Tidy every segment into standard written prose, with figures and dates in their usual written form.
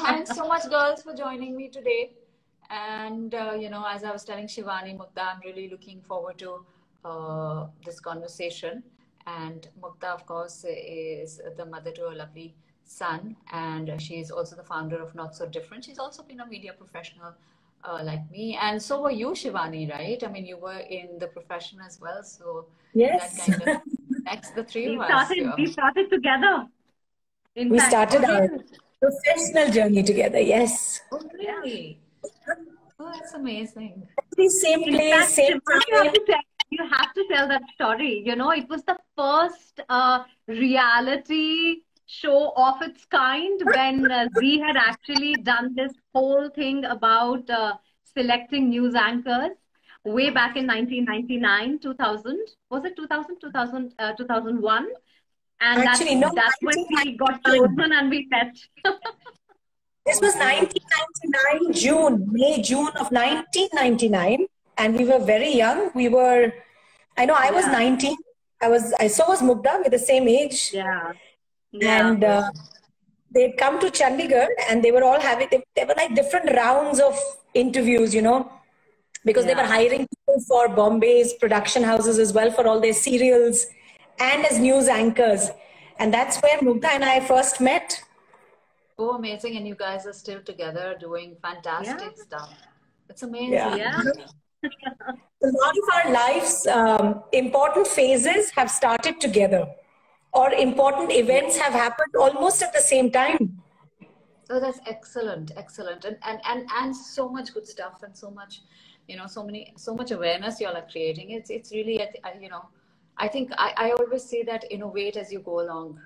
Thanks so much, girls, for joining me today. And, as I was telling Shivani, Mukta, I'm really looking forward to this conversation. And Mukta, of course, is the mother to a lovely son. And she is also the founder of Not So Different. She's also been a media professional like me. And so were you, Shivani, right? I mean, you were in the profession as well. So yes, that kind of connects the three of us. We started together. We started our professional journey together, yes. Oh, really? Oh, that's amazing. The same place, same time. You have to tell that story. You know, it was the first reality show of its kind when Z had actually done this whole thing about selecting news anchors way back in 1999, 2000. Was it 2000, 2001? And Actually, that's when we got chosen and we met. This was 1999, June of 1999. And we were very young. I was 19. So was Mugdha, with the same age. Yeah. And they'd come to Chandigarh and they were all they were like different rounds of interviews, because they were hiring people for Bombay's production houses as well for all their serials and as news anchors. And that's where Mugdha and I first met. Oh, amazing. And you guys are still together doing fantastic stuff. It's amazing. Yeah. A lot of our lives, important phases have started together, or important events have happened almost at the same time. Oh, that's excellent. And so much good stuff and so much, so much awareness you all are creating. It's really, I think I always say that innovate as you go along.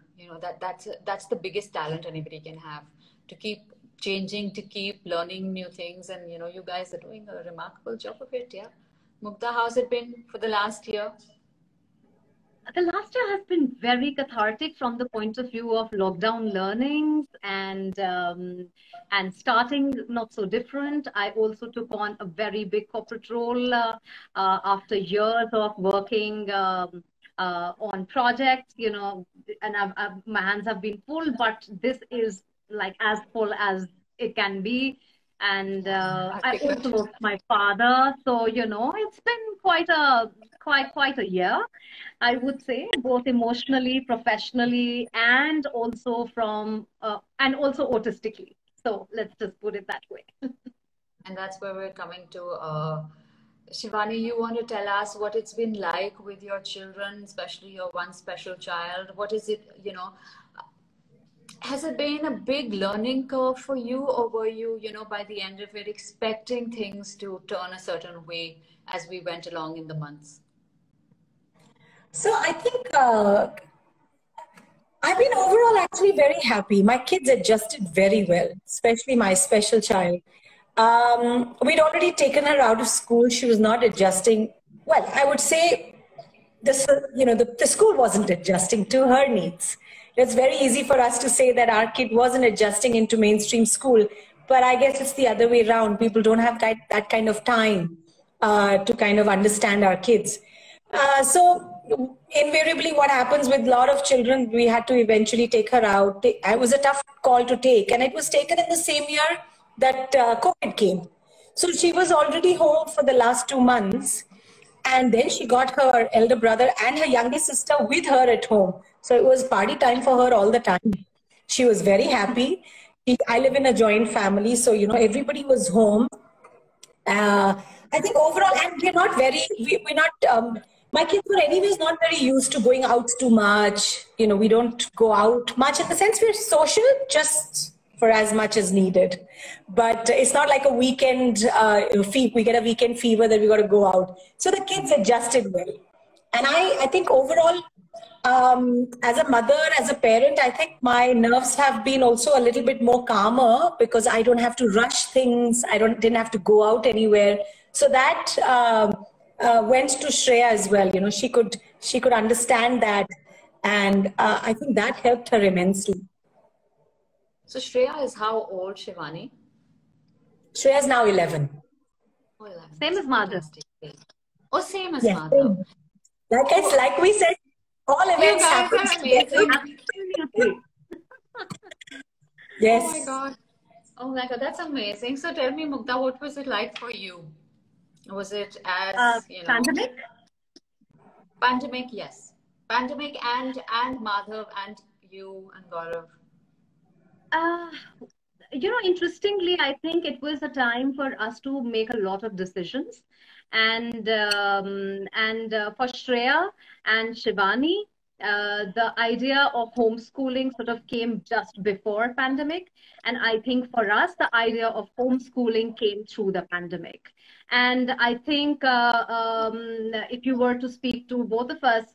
That's the biggest talent anybody can have, to keep changing, to keep learning new things. And, you guys are doing a remarkable job of it. Yeah. Mugdha, how's it been for the last year? The last year has been very cathartic from the point of view of lockdown learnings and starting Not So Different. I also took on a very big corporate role after years of working on projects, and my hands have been full, but this is like as full as it can be. And I also lost my father, so it's been quite a year, I would say, both emotionally, professionally, and also also autistically. So let's just put it that way. And that's where we're coming to. Shivani, you want to tell us what it's been like with your children, especially your one special child? What is it, has it been a big learning curve for you, or were you, by the end of it, expecting things to turn a certain way as we went along in the months? So I think I've been overall actually very happy. My kids adjusted very well, especially my special child. We'd already taken her out of school. She was not adjusting. Well, I would say the school wasn't adjusting to her needs. It's very easy for us to say that our kid wasn't adjusting into mainstream school, but I guess it's the other way around. People don't have that kind of time to kind of understand our kids. So invariably what happens with a lot of children, we had to eventually take her out. It was a tough call to take, and it was taken in the same year that COVID came. So she was already home for the last 2 months. And then she got her elder brother and her younger sister with her at home. So it was party time for her all the time. She was very happy. I live in a joint family, so, everybody was home. I think overall, and my kids were anyways not very used to going out too much. We don't go out much in the sense we're social, just for as much as needed. But it's not like a weekend, we get a weekend fever that we got to go out. So the kids adjusted well. And I think overall, as a mother, as a parent, I think my nerves have been also a little bit more calmer because I don't have to rush things. Didn't have to go out anywhere. So that went to Shreya as well. She could understand that. And I think that helped her immensely. So Shreya is how old, Shivani? Shreya is now 11. Oh, 11. Same as Madhav. Oh, same as Madhav. Like we said, all events happen. Amazing. Yes. Oh my God. Oh my God, that's amazing. So tell me, Mukta, what was it like for you? Was it Pandemic? Pandemic, yes. Pandemic and Madhav and you and Gaurav. Uh, Interestingly, I think it was a time for us to make a lot of decisions. And for Shreya and Shivani, the idea of homeschooling sort of came just before pandemic. And I think for us, the idea of homeschooling came through the pandemic. And I think if you were to speak to both of us,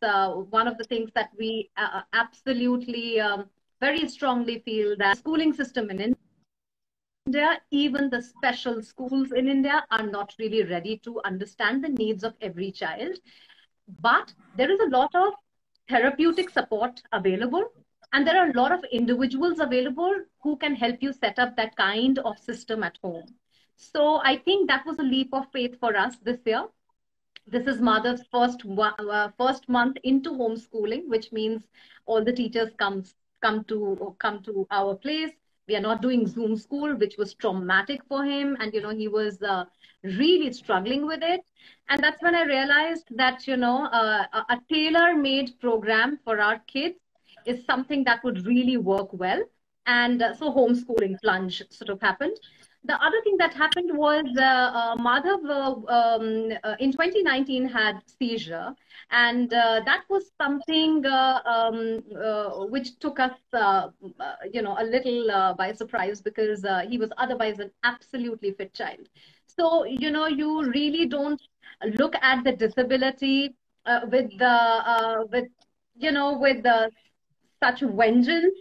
one of the things that we absolutely very strongly feel that schooling system in India, even the special schools in India are not really ready to understand the needs of every child. But there is a lot of therapeutic support available, and there are a lot of individuals available who can help you set up that kind of system at home. So I think that was a leap of faith for us this year. This is Madhav's first month into homeschooling, which means all the teachers come to our place. We are not doing Zoom school, which was traumatic for him, and he was really struggling with it. And that's when I realized that a tailor-made program for our kids is something that would really work well. And so homeschooling plunge sort of happened. The other thing that happened was Madhav in 2019 had seizure, and that was something which took us, a little by surprise, because he was otherwise an absolutely fit child. So you really don't look at the disability with such vengeance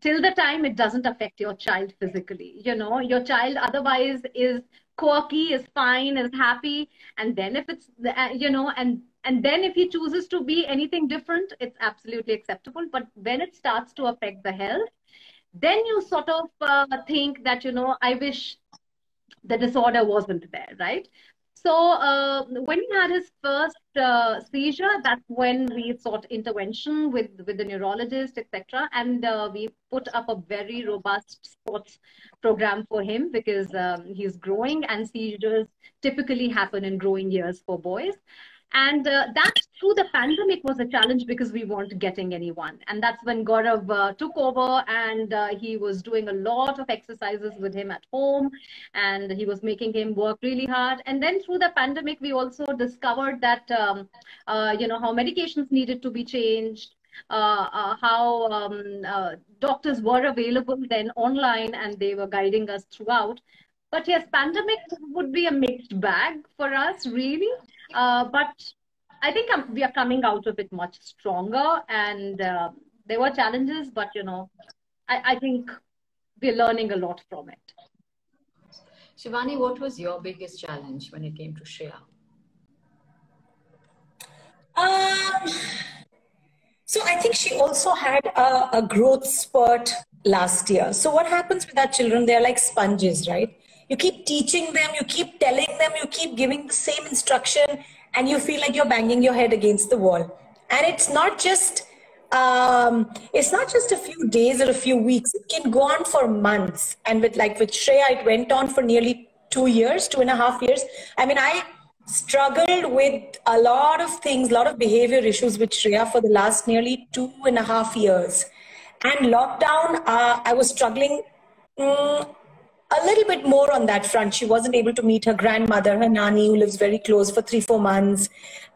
till the time it doesn't affect your child physically. Your child otherwise is quirky, is fine, is happy, and then if it's and then if he chooses to be anything different, it's absolutely acceptable. But when it starts to affect the health, then you sort of think that I wish the disorder wasn't there, right? So when he had his first seizure, that's when we sought intervention with the neurologist, etc. And we put up a very robust sports program for him, because he's growing, and seizures typically happen in growing years for boys. And that through the pandemic was a challenge, because we weren't getting anyone. And that's when Gaurav took over, and he was doing a lot of exercises with him at home, and he was making him work really hard. And then through the pandemic, we also discovered that, how medications needed to be changed, how doctors were available then online, and they were guiding us throughout. But yes, pandemic would be a mixed bag for us, really. But I think we are coming out of it much stronger, and there were challenges, but I think we're learning a lot from it. Shivani, what was your biggest challenge when it came to Shreya? So I think she also had a growth spurt last year. So what happens with our children? They're like sponges, right? You keep teaching them, you keep telling them, you keep giving the same instruction, and you feel like you're banging your head against the wall. And it's not just a few days or a few weeks. It can go on for months. And with Shreya, it went on for nearly 2 years, 2.5 years. I mean, I struggled with a lot of things, a lot of behavior issues with Shreya for the last nearly 2.5 years. And lockdown, I was struggling a little bit more on that front. She wasn't able to meet her grandmother, her nanny, who lives very close, for 3-4 months.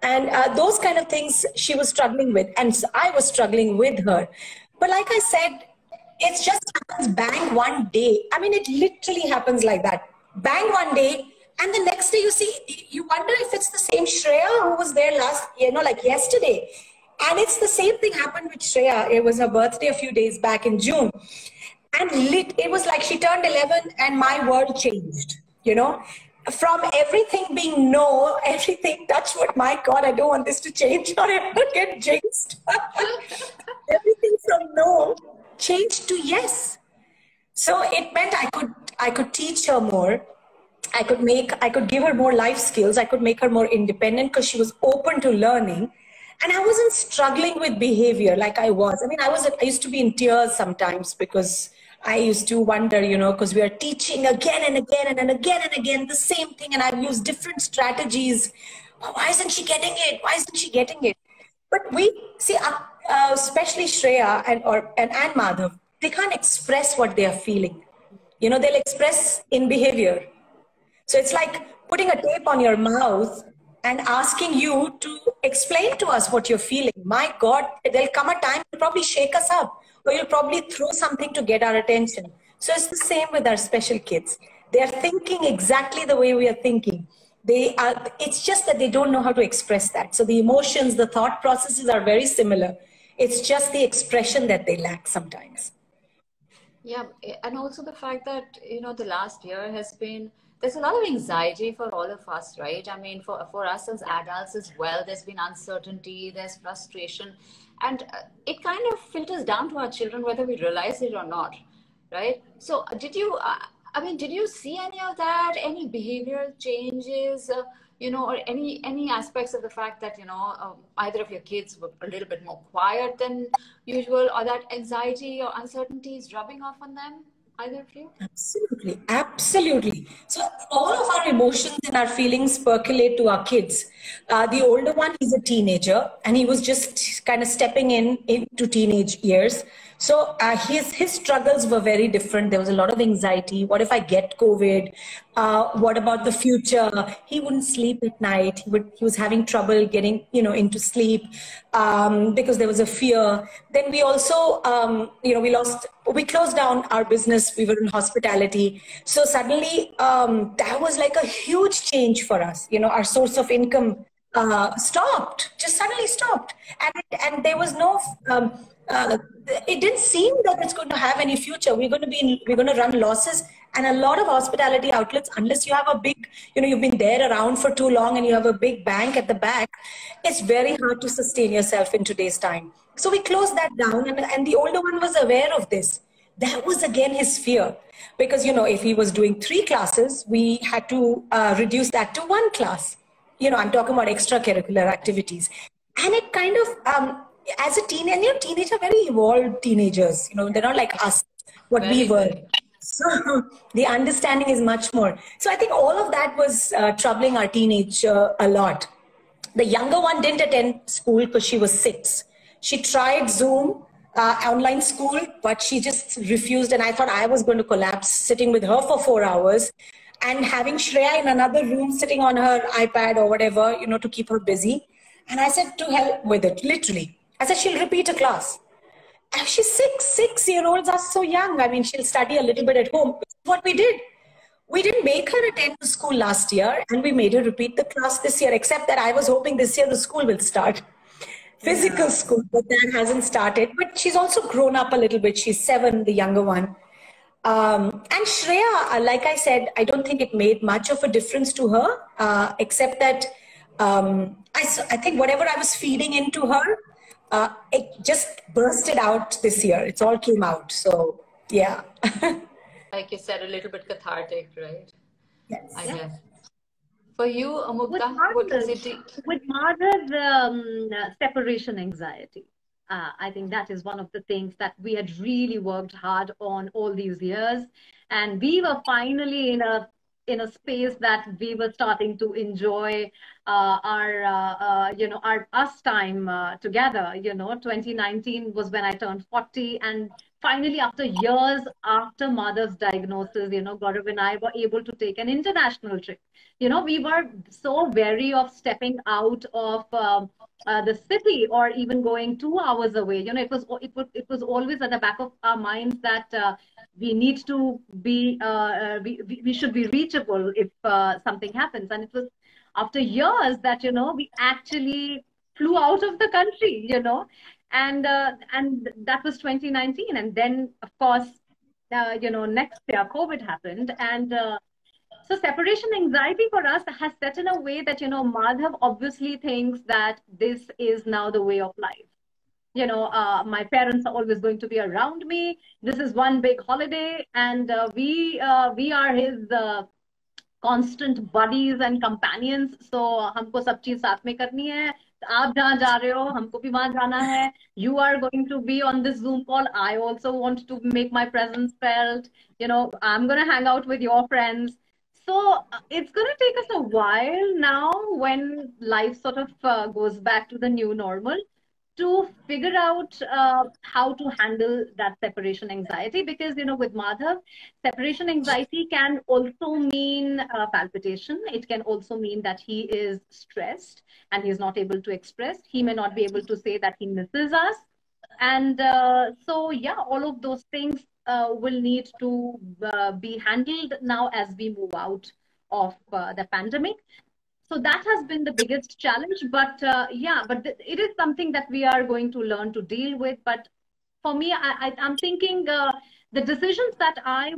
And those kind of things she was struggling with. And I was struggling with her. But like I said, it just happens bang one day. I mean, it literally happens like that. Bang one day. And the next day you wonder if it's the same Shreya who was there like yesterday. And it's the same thing happened with Shreya. It was her birthday a few days back in June. And it was like she turned 11 and my world changed, From everything being no, everything, touch wood, my God, I don't want this to change or ever get jinxed. Everything from no changed to yes. So it meant I could teach her more. I could give her more life skills. I could make her more independent, because she was open to learning. And I wasn't struggling with behavior like I was. I mean, I used to be in tears sometimes, because I used to wonder, because we are teaching again and again and then again and again the same thing, and I've used different strategies. Why isn't she getting it? Why isn't she getting it? But we see, especially Shreya and Madhav, they can't express what they are feeling. They'll express in behavior. So it's like putting a tape on your mouth and asking you to explain to us what you're feeling. My God, there'll come a time you'll probably shake us up, or you'll probably throw something to get our attention. So it's the same with our special kids. They're thinking exactly the way we are thinking. It's just that they don't know how to express that. So the emotions, the thought processes are very similar. It's just the expression that they lack sometimes. Yeah, and also the fact that, the last year has been, there's a lot of anxiety for all of us, right? I mean, for us as adults as well, there's been uncertainty, there's frustration, and it kind of filters down to our children, whether we realize it or not, right? So did you see any of that, any behavioral changes, or any aspects of the fact that, either of your kids were a little bit more quiet than usual, or that anxiety or uncertainty is rubbing off on them? Either of you? Absolutely. Absolutely. So all of our emotions and our feelings percolate to our kids. The older one, he's a teenager, and he was just kind of stepping into teenage years. So his struggles were very different. There was a lot of anxiety. What if I get COVID? What about the future? He wouldn't sleep at night. He was having trouble getting, into sleep because there was a fear. Then we also, we closed down our business. We were in hospitality. So suddenly that was like a huge change for us. Our source of income just suddenly stopped. And there was no, it didn't seem that it's going to have any future. We're going to run losses. And a lot of hospitality outlets, unless you have a big, you've been there around for too long and you have a big bank at the back, it's very hard to sustain yourself in today's time. So we closed that down, and the older one was aware of this. That was again his fear, because, if he was doing 3 classes, we had to reduce that to 1 class. I'm talking about extracurricular activities. And it kind of, as a teenagers are very evolved teenagers. They're not like us, what we were. So the understanding is much more. So I think all of that was troubling our teenage a lot. The younger one didn't attend school because she was 6. She tried Zoom, online school, but she just refused. And I thought I was going to collapse sitting with her for 4 hours and having Shreya in another room sitting on her iPad or whatever, to keep her busy. And I said, to hell with it, literally. I said, she'll repeat a class. And she's 6. 6-year-olds are so young. I mean, she'll study a little bit at home. What we did, we didn't make her attend the school last year, and we made her repeat the class this year, except that I was hoping this year the school will start. Physical school, but that hasn't started. But she's also grown up a little bit. She's 7, the younger one. And Shreya, like I said, I don't think it made much of a difference to her, except that I think whatever I was feeding into her, it just bursted out this year. It all came out. So, yeah. Like you said, a little bit cathartic, right? Yes. I guess. For you, Mukta, what does it do? With Madhav, separation anxiety. I think that is one of the things that we had really worked hard on all these years. And we were finally in a space that we were starting to enjoy our us time together. 2019 was when I turned 40, and finally, after years after Madhav's diagnosis, Gaurav and I were able to take an international trip. We were so wary of stepping out of the city or even going 2 hours away. It was always at the back of our minds that we need to be, we should be reachable if something happens. And it was after years that, we actually flew out of the country, and that was 2019. And then, of course, next year, COVID happened. And so separation anxiety for us has set in a way that, Madhav obviously thinks that this is now the way of life. My parents are always going to be around me. This is one big holiday, and we are his constant buddies and companions. So humko sab cheez saath mein karni hai. आप जहाँ जा रहे हो हमको भी वहां जाना है. You are going to be on this Zoom call. I also want to make my presence felt. I'm going to hang out with your friends. So it's going to take us a while now when life sort of goes back to the new normal to figure out how to handle that separation anxiety, because with Madhav, separation anxiety can also mean palpitation. It can also mean that he is stressed and he's not able to express. He may not be able to say that he misses us. And so yeah, all of those things will need to be handled now as we move out of the pandemic. So that has been the biggest challenge, but yeah, but it is something that we are going to learn to deal with. But for me, I'm thinking the decisions that I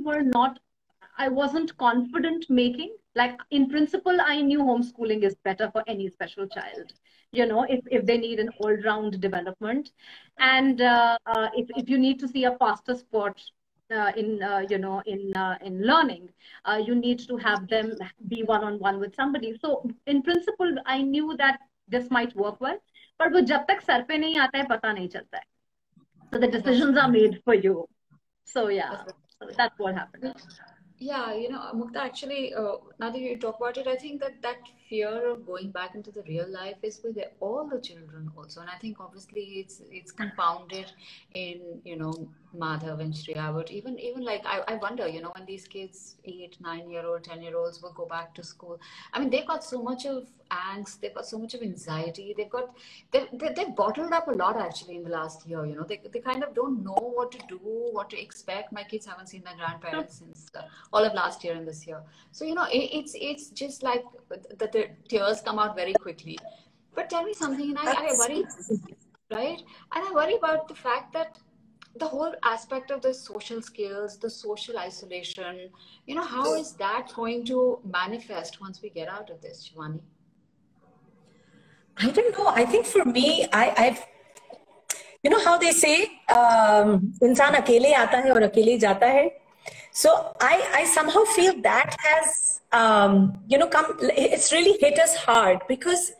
wasn't confident making. Like in principle, I knew homeschooling is better for any special child. If they need an all-round development, and if you need to see a faster spot in learning, you need to have them be one-on-one with somebody. So in principle, I knew that this might work well. But वो जब तक sir पे नहीं आता है पता नहीं चलता है. So the decisions are made for you. So yeah, so that's what happened. Yeah, Mukta, actually, now that you talk about it, I think that fear of going back into the real life is with all the children also. And I think obviously it's compounded in, Madhav and Shreya. But even like, I wonder, when these kids, 8, 9-year-old, 10-year-olds will go back to school. I mean, they've got so much of angst, they've got so much of anxiety, they've bottled up a lot actually in the last year. They kind of don't know what to do, what to expect. My kids haven't seen their grandparents since all of last year and this year. So it's just like the tears come out very quickly. But tell me something, and I worry, right? And I worry about the fact that the whole aspect of the social skills, the social isolation, how is that going to manifest once we get out of this, Shivani? I don't know. I think for me, I've, how they say, इंसान अकेले आता है और अकेले जाता है. So I somehow feel that has, it's really hit us hard, because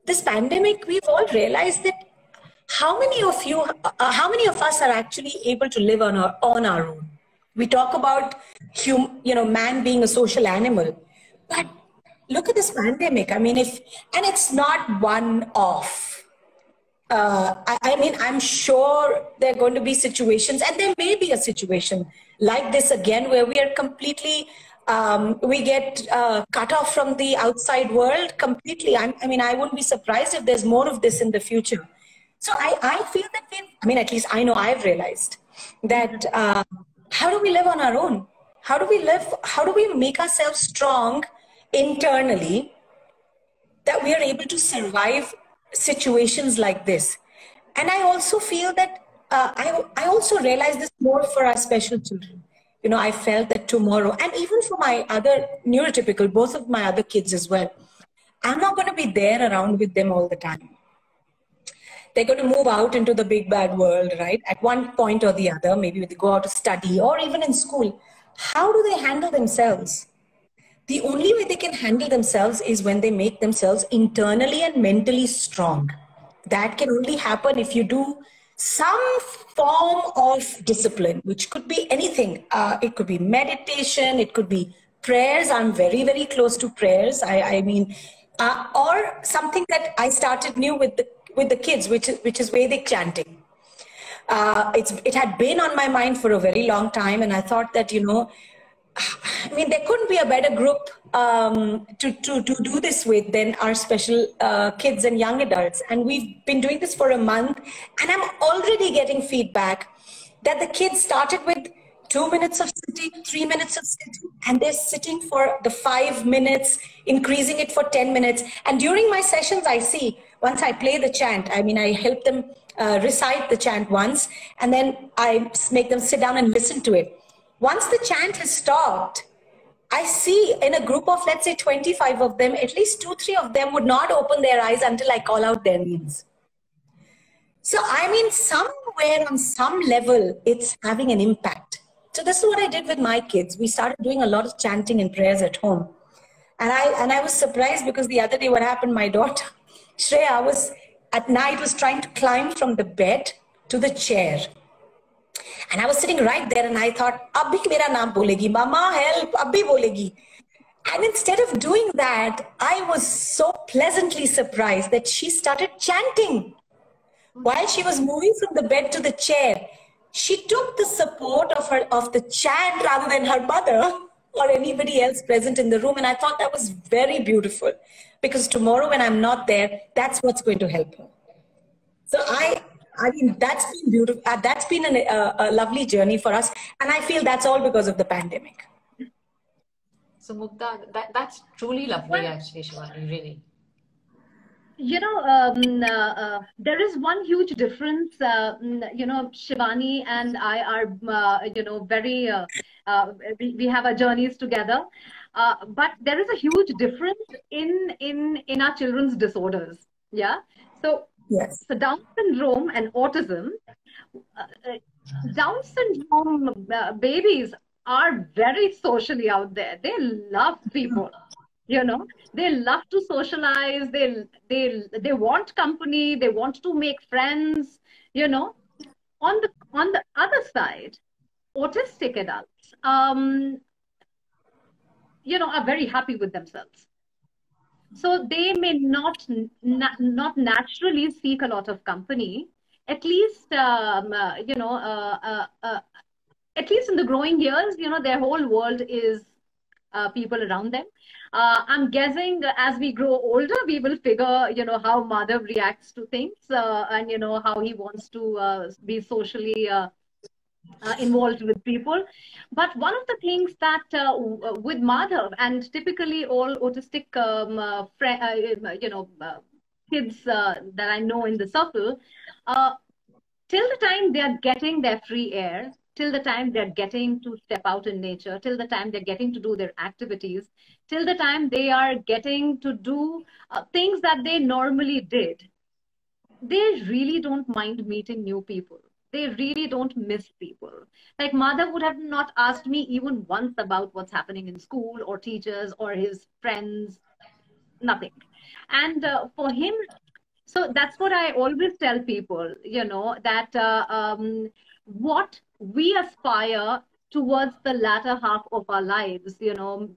this pandemic, we've all realized that how many of us are actually able to live on our own? We talk about, man being a social animal, but look at this pandemic. I mean, and it's not one-off. I mean, I'm sure there are going to be situations, and there may be a situation like this again, where we are completely, we get cut off from the outside world completely. I mean, I wouldn't be surprised if there's more of this in the future. So I feel that at least I know I've realized that how do we live on our own? How do we make ourselves strong internally, that we are able to survive situations like this? And I also feel that I also realize this more for our special children. I felt that tomorrow, and even for my other neurotypical, both of my other kids as well, I'm not going to be there around with them all the time. They're going to move out into the big bad world, right? At one point or the other, maybe they go out to study or even in school. How do they handle themselves? The only way they can handle themselves is when they make themselves internally and mentally strong. That can only happen if you do some form of discipline, which could be anything. It could be meditation, it could be prayers. I'm very, very close to prayers. I mean, or something that I started new with the kids, which is Vedic chanting. It had been on my mind for a very long time, and I thought that, I mean, there couldn't be a better group to do this with than our special kids and young adults. And we've been doing this for a month, and I'm already getting feedback that the kids started with 2 minutes of sitting, 3 minutes of sitting, and they're sitting for the 5 minutes, increasing it for 10 minutes. And during my sessions, I see, once I play the chant, I mean, I help them recite the chant once, and then I make them sit down and listen to it. Once the chant has stopped, I see in a group of, let's say, 25 of them, at least 2-3 of them would not open their eyes until I call out their names. So, I mean, somewhere on some level, it's having an impact. So this is what I did with my kids. We started doing a lot of chanting and prayers at home. And I was surprised, because the other day what happened, my daughter, Shreya was at night was trying to climb from the bed to the chair. And I was sitting right there and I thought, Abhi mera naam bolegi, Mama help, Abhi bolegi. And instead of doing that, I was so pleasantly surprised that she started chanting. While she was moving from the bed to the chair, she took the support of the chant rather than her mother or anybody else present in the room. And I thought that was very beautiful, because tomorrow when I'm not there, that's what's going to help her. So I mean, that's been beautiful. That's been a lovely journey for us. And I feel that's all because of the pandemic. So Mugdha, that's truly lovely, actually, Shivani, really. You know, there is one huge difference. You know, Shivani and I are, you know, very, we have our journeys together. But there is a huge difference in our children's disorders. Yeah. So, yes. So Down syndrome and autism, Down syndrome babies are very socially out there. They love people. You know, they love to socialize. They want company. They want to make friends. You know, on the other side, autistic adults, you know, are very happy with themselves. So they may not naturally seek a lot of company. At least, you know, at least in the growing years, you know, their whole world is people around them. I'm guessing as we grow older, we will figure, you know, how Madhav reacts to things and, you know, how he wants to be socially involved with people. But one of the things that with Madhav and typically all autistic, you know, kids that I know in the circle, till the time they are getting their free air, till the time they're getting to step out in nature, till the time they're getting to do their activities, till the time they are getting to do things that they normally did, they really don't mind meeting new people. They really don't miss people. Like Madhav would have not asked me even once about what's happening in school or teachers or his friends, nothing. And for him, so that's what I always tell people, you know, that what we aspire towards the latter half of our lives, you know,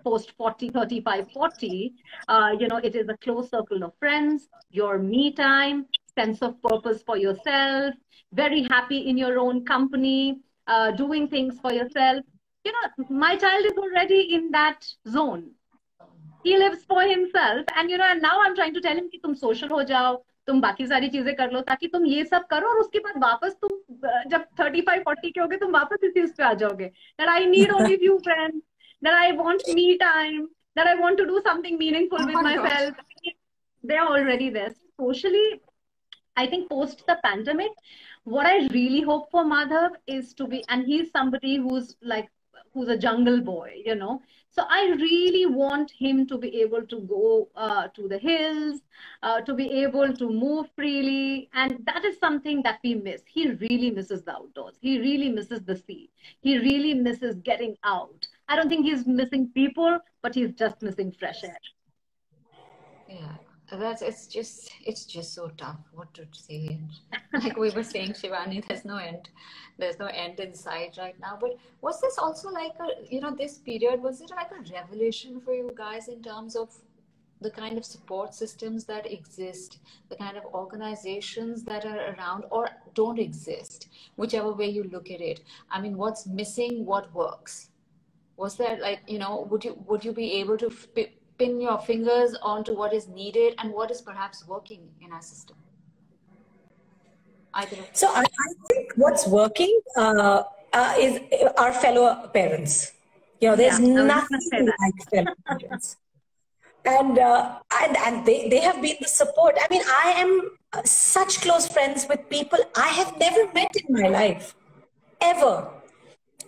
post 40, 35, 40, you know, it is a close circle of friends, your me time, sense of purpose for yourself, very happy in your own company, doing things for yourself. You know, my child is already in that zone. He lives for himself, and you know, and now I'm trying to tell him कि तुम social हो जाओ, तुम बाकी सारी चीजें कर लो, ताकि तुम ये सब करो और उसके बाद वापस तुम जब 35-40 के होगे तुम वापस इस चीज पे आ जाओगे. That I need only few friends, that I want me time, that I want to do something meaningful with myself. They are already there. Socially, I think post the pandemic, what I really hope for Madhav is to be, and he's somebody who's a jungle boy, you know. So I really want him to be able to go to the hills, to be able to move freely. And that is something that we miss. He really misses the outdoors. He really misses the sea. He really misses getting out. I don't think he's missing people, but he's just missing fresh air. Yeah. It's just so tough. What to say? Like we were saying, Shivani, there's no end in sight right now. But was this also like this period, was it like a revelation for you guys in terms of the kind of support systems that exist, the kind of organizations that are around or don't exist, whichever way you look at it? I mean, what's missing, what works? Was there would you be able to pin your fingers onto what is needed and what is perhaps working in our system? So I think what's working is our fellow parents. You know, there's nothing like fellow parents. And they have been the support. I mean, I am such close friends with people I have never met in my life, ever.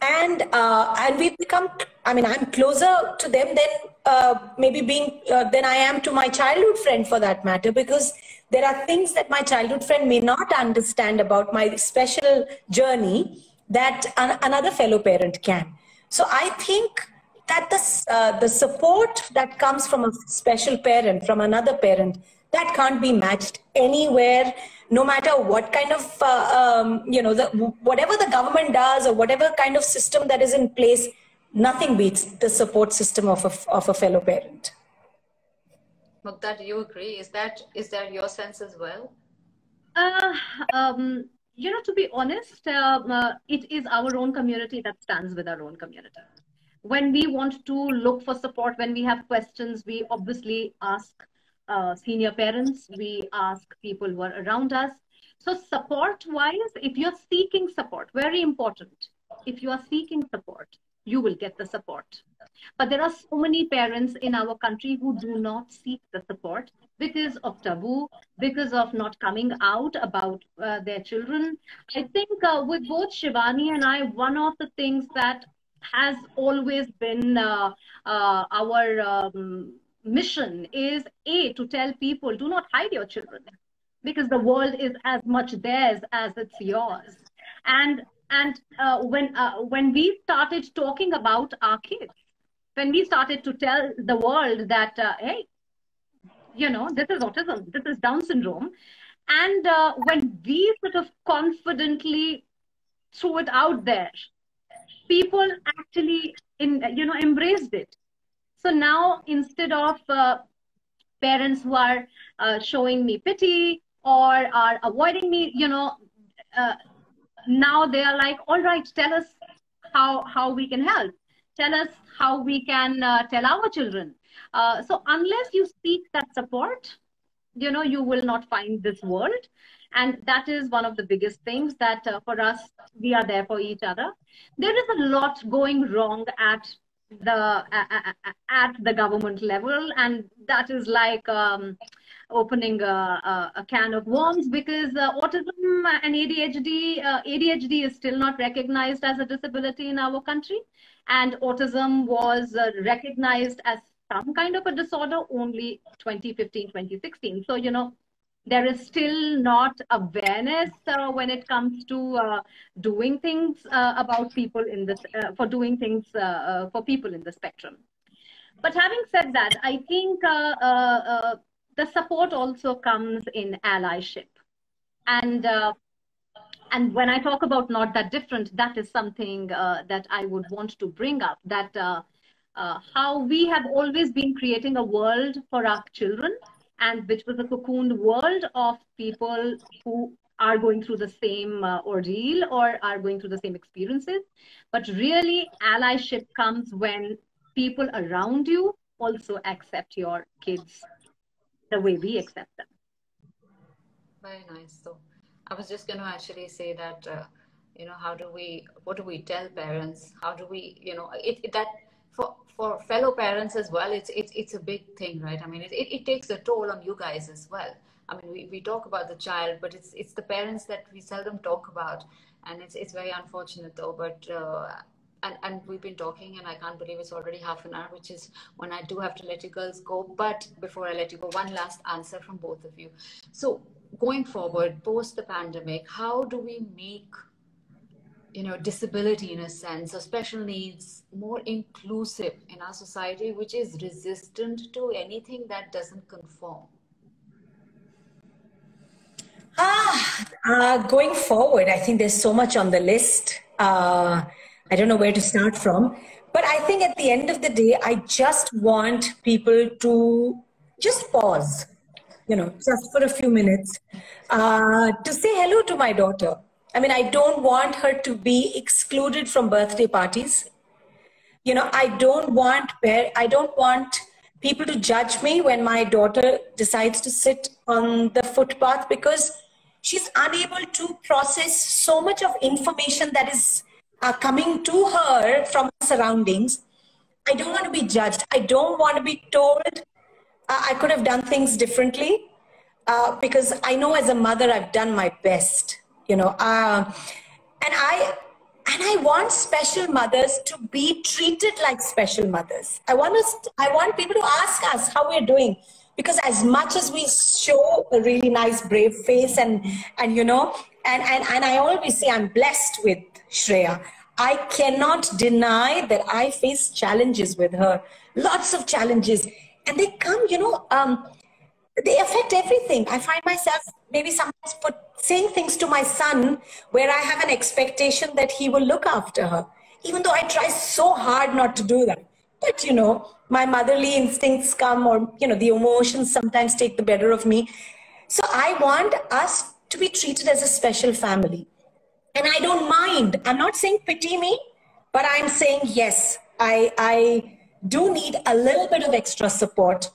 And we've become, I mean, I'm closer to them than than I am to my childhood friend, for that matter, because there are things that my childhood friend may not understand about my special journey that another fellow parent can. So I think that the support that comes from a special parent, from another parent, that can't be matched anywhere, no matter what kind of, whatever the government does or whatever kind of system that is in place, nothing beats the support system of a fellow parent. Mukta, do you agree? Is that your sense as well? To be honest, it is our own community that stands with our own community. When we want to look for support, when we have questions, we obviously ask senior parents, we ask people who are around us. So support-wise, if you're seeking support, very important, if you are seeking support, you will get the support. But there are so many parents in our country who do not seek the support because of taboo, because of not coming out about their children. I think with both Shivani and I, one of the things that has always been our mission is to tell people, do not hide your children, because the world is as much theirs as it's yours. And when we started talking about our kids, when we started to tell the world that, hey, this is autism, this is Down syndrome, and when we sort of confidently threw it out there, people actually embraced it. So now, instead of parents who are showing me pity or are avoiding me, now they are like, all right, tell us how we can help. Tell us how we can tell our children. So unless you seek that support, you will not find this world. And that is one of the biggest things that for us, we are there for each other. There is a lot going wrong at the government level, and that is like opening a can of worms, because autism and ADHD is still not recognized as a disability in our country, and autism was recognized as some kind of a disorder only 2015, 2016. So, there is still not awareness when it comes to doing things about people in this, for doing things for people in the spectrum. But having said that, I think the support also comes in allyship. And when I talk about not that different, that is something that I would want to bring up, that how we have always been creating a world for our children, and which was a cocooned world of people who are going through the same ordeal or are going through the same experiences. But really, allyship comes when people around you also accept your kids the way we accept them. Very nice. So I was just going to actually say that, what do we tell parents? How do we, for fellow parents as well, it's a big thing, right? I mean, it takes a toll on you guys as well. I mean, we talk about the child, but it's the parents that we seldom talk about, and it's very unfortunate though. But and we've been talking, and I can't believe it's already half an hour, which is when I do have to let you girls go. But before I let you go, one last answer from both of you. So going forward, post the pandemic, how do we make disability in a sense, or special needs, more inclusive in our society, which is resistant to anything that doesn't conform? Going forward, I think there's so much on the list. I don't know where to start from, but I think at the end of the day, I just want people to just pause, just for a few minutes, to say hello to my daughter. I mean, I don't want her to be excluded from birthday parties. I don't want people to judge me when my daughter decides to sit on the footpath because she's unable to process so much of information that is coming to her from her surroundings. I don't want to be judged. I don't want to be told I could have done things differently, because I know as a mother I've done my best. And I want special mothers to be treated like special mothers. I want people to ask us how we're doing, because as much as we show a really nice, brave face, and I always say I'm blessed with Shreya. I cannot deny that I face challenges with her, lots of challenges, and they come, they affect everything. I find myself maybe sometimes saying things to my son where I have an expectation that he will look after her, even though I try so hard not to do that. But my motherly instincts come, or the emotions sometimes take the better of me. So I want us to be treated as a special family. And I don't mind. I'm not saying pity me, but I'm saying yes, I do need a little bit of extra support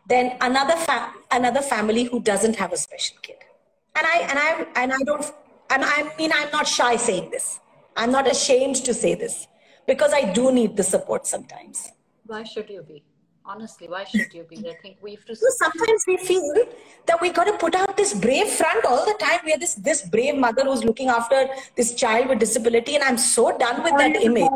than another family who doesn't have a special kid. And I'm not shy saying this. I'm not ashamed to say this, because I do need the support sometimes. Why should you be? Honestly, why should you be? I think we have to. So sometimes we feel that we got to put out this brave front all the time. We are this brave mother who's looking after this child with disability, and I'm so done with that image.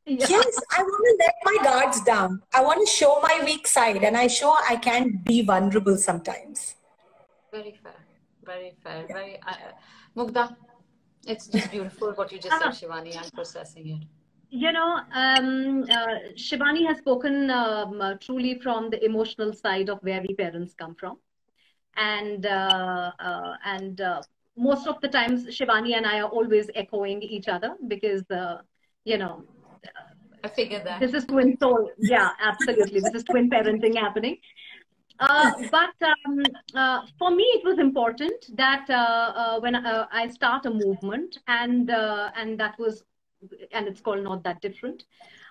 Yeah. Yes, I want to let my guards down. I want to show my weak side, and I can be vulnerable sometimes. Very fair, very fair. Yeah. Mugdha, it's just beautiful what you just said, Shivani. I'm processing it. Shivani has spoken truly from the emotional side of where we parents come from, and most of the times Shivani and I are always echoing each other, because I figured that this is twin soul. Yeah, absolutely. This is twin parenting happening. But for me, it was important that when I start a movement, and that was, and it's called Not That Different.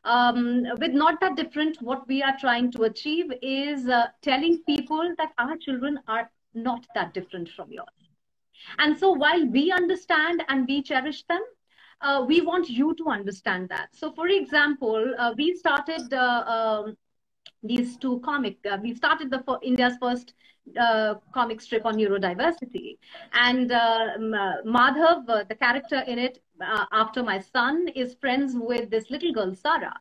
With Not That Different, what we are trying to achieve is telling people that our children are not that different from yours. And so while we understand and we cherish them, we want you to understand that. So for example, we started these two we started India's first comic strip on neurodiversity. And Madhav, the character in it, after my son, is friends with this little girl, Sarah.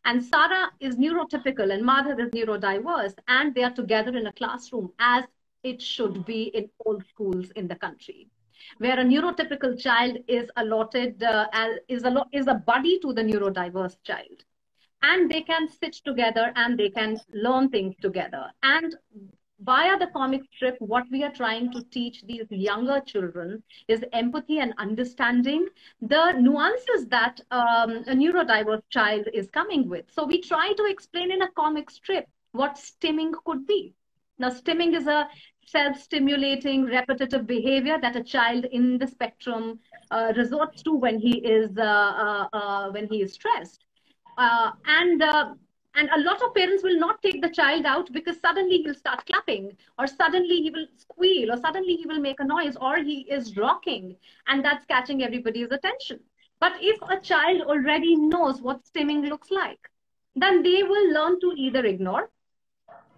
And Sarah is neurotypical and Madhav is neurodiverse. And they are together in a classroom, as it should be in all schools in the country, where a neurotypical child is allotted, is a buddy to the neurodiverse child. And they can sit together and they can learn things together. And via the comic strip, what we are trying to teach these younger children is empathy and understanding the nuances that a neurodiverse child is coming with. So we try to explain in a comic strip what stimming could be. Now, stimming is a self-stimulating, repetitive behavior that a child in the spectrum resorts to when he is stressed. And a lot of parents will not take the child out, because suddenly he'll start clapping, or suddenly he will squeal, or suddenly he will make a noise, or he is rocking, and that's catching everybody's attention. But if a child already knows what stimming looks like, then they will learn to either ignore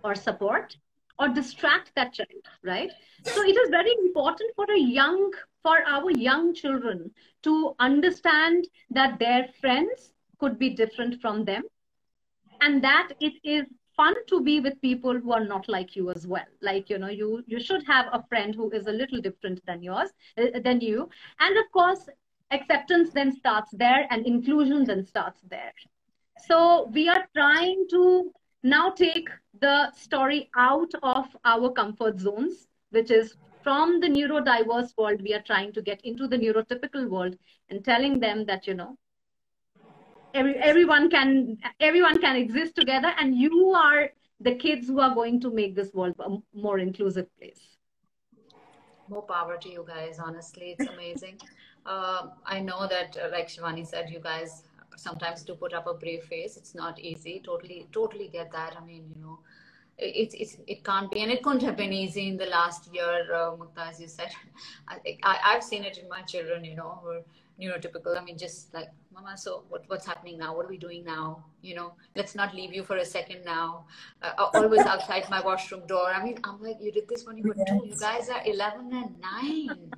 or support or distract that child, right? So it is very important for our young children to understand that their friends could be different from them, and that it is fun to be with people who are not like you as well. Like, you should have a friend who is a little different than you. And of course, acceptance then starts there, and inclusion then starts there. So we are trying to now take the story out of our comfort zones, which is from the neurodiverse world, we are trying to get into the neurotypical world, and telling them that, everyone can exist together, and you are the kids who are going to make this world a more inclusive place. More power to you guys. Honestly, it's amazing. I know that, like Shivani said, you guys sometimes do put up a brave face. It's not easy. Totally get that. I mean, it can't be, and it couldn't have been easy in the last year, Mugdha, as you said. I've seen it in my children, who are neurotypical. I mean, just like, Mama, so what's happening now? What are we doing now? Let's not leave you for a second now. Always outside my washroom door. I mean, I'm like, you did this when you were 2. You guys are 11 and 9.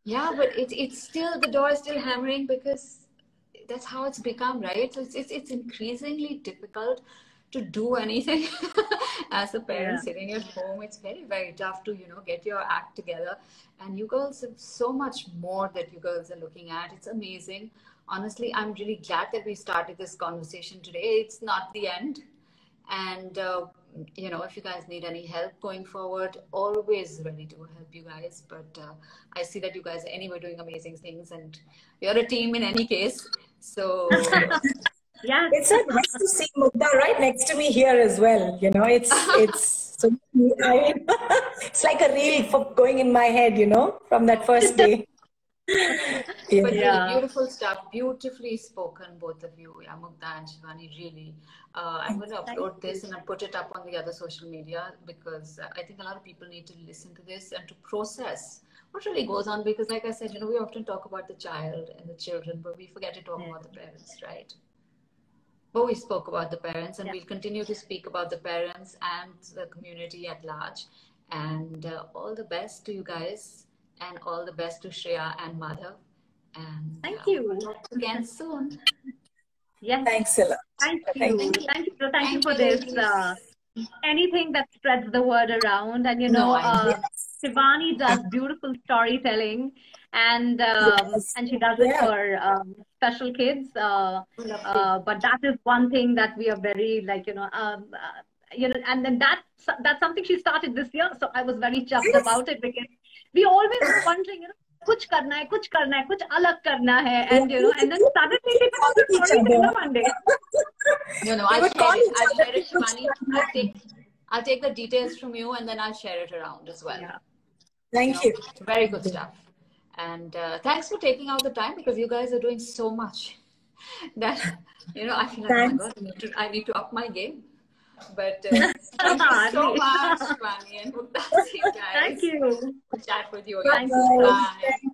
Yeah, but it's still, the door is still hammering, because that's how it's become, right? So it's increasingly difficult to do anything as a parent sitting at home. It's very, very tough to, get your act together. And you girls have so much more that you girls are looking at. It's amazing. Honestly, I'm really glad that we started this conversation today. It's not the end. And you know, if you guys need any help going forward, always ready to help you guys. But I see that you guys are anyway doing amazing things, and you're a team in any case. So Yeah. It's so nice to see Mugdha right next to me here as well. You know, it's so I mean, it's like a reel for going in my head. You know, from that first day. Yeah. But really Yeah. beautiful stuff, beautifully spoken, both of you, yeah, Mugdha and Shivani. Really, I'm going to Thank upload you. this and I'll put it up on the other social media, because I think a lot of people need to listen to this and to process what really goes on. Because, like I said, you know, we often talk about the child and the children, but we forget to talk Yeah. about the parents, right? But we spoke about the parents, and Yeah. we'll continue to speak about the parents and the community at large. And all the best to you guys, and all the best to Shreya and Madhav. And Thank we'll you. talk again soon. Yes. Thanks a lot. Thank Thank you. you. Thank you. Thank you Thank for you, this. ladies. Anything that spreads the word around. And, you No, know, I know. Shivani does beautiful storytelling, and Yes. she does it Yeah. for special kids. Lovely. But that is one thing that we are very, like, you know, and then that's something she started this year. So I was very chuffed Yes. about it, because we always were wondering, you know, कुछ करना है, कुछ करना है, कुछ अलग करना है, and you know, and then suddenly she becomes a Calling each storyteller other. one day. No, no, We I'll would share call it. each I'll other share to it, push Shivani. I'll take the details from you, and then I'll share it around as well. Yeah. You Thank know, you. very good stuff. And thanks for taking out the time, because you guys are doing so much that, you know, I feel like, oh my Thanks. God, I need to up my game. But thank you so Hardly. much, Shivani and Mugdha. See you Thank guys. you. Chat with you Thank again. you. Bye. Bye. Thank